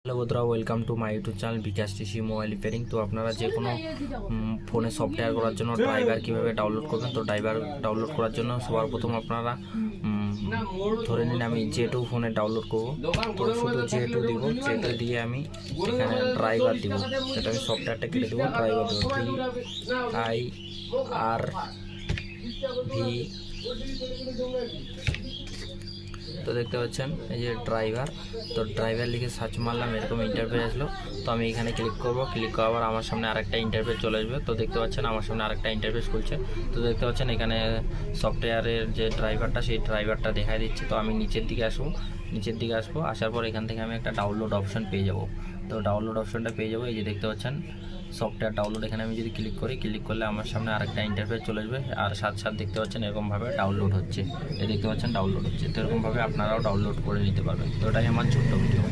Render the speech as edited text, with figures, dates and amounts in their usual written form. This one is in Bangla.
হ্যালো বন্ধুরা, welcome to my YouTube channel Bikash TC mobile repairing. তো আপনারা যে কোনো ফোনে সফটওয়্যার করার জন্য ড্রাইভার কীভাবে ডাউনলোড করবেন, তো ড্রাইভার ডাউনলোড করার জন্য সবার প্রথম আপনারা ধরে নিন আমি জেটু ফোনে ডাউনলোড করবো। তো শুধু জেটু দিব, জেটু দিয়ে আমি এখানে ড্রাইভার দিব, সেটা আমি সফটওয়্যারটা কেটে দেবো। ড্রাইভার দেবো DIRV। তো দেখতে পাচ্ছেন এই যে ড্রাইভার, তো ড্রাইভার লিখে সার্চ মারলাম, এরকম ইন্টারফেস আসলো। তো আমি এখানে ক্লিক করব, ক্লিক করার আমার সামনে আরেকটা ইন্টারফেস চলে আসবে। তো দেখতে পাচ্ছেন আমার সামনে আরেকটা ইন্টারফেস খুলছে। তো দেখতে পাচ্ছেন এখানে সফটওয়্যারের যে ড্রাইভারটা, সেই ড্রাইভারটা দেখাই দিচ্ছে। তো আমি নিচের দিকে আসবো, আসার পর এখান থেকে আমি একটা ডাউনলোড অপশন পেয়ে যাব। তো ডাউনলোড অপশনটা পেয়ে যাবো, এই যে দেখতে পাচ্ছেন সফটওয়্যার ডাউনলোড। এখানে আমি যদি ক্লিক করলে আমার সামনে আরেকটা ইন্টারফেস চলে আসবে, আর সাথে দেখতে পাচ্ছেন এরকমভাবে ডাউনলোড হচ্ছে। এই দেখতে পাচ্ছেন ডাউনলোড হচ্ছে। তো এরকমভাবে আপনারাও ডাউনলোড করে নিতে পারবেন। তো এটাই আমার ছোট্ট ভিডিও।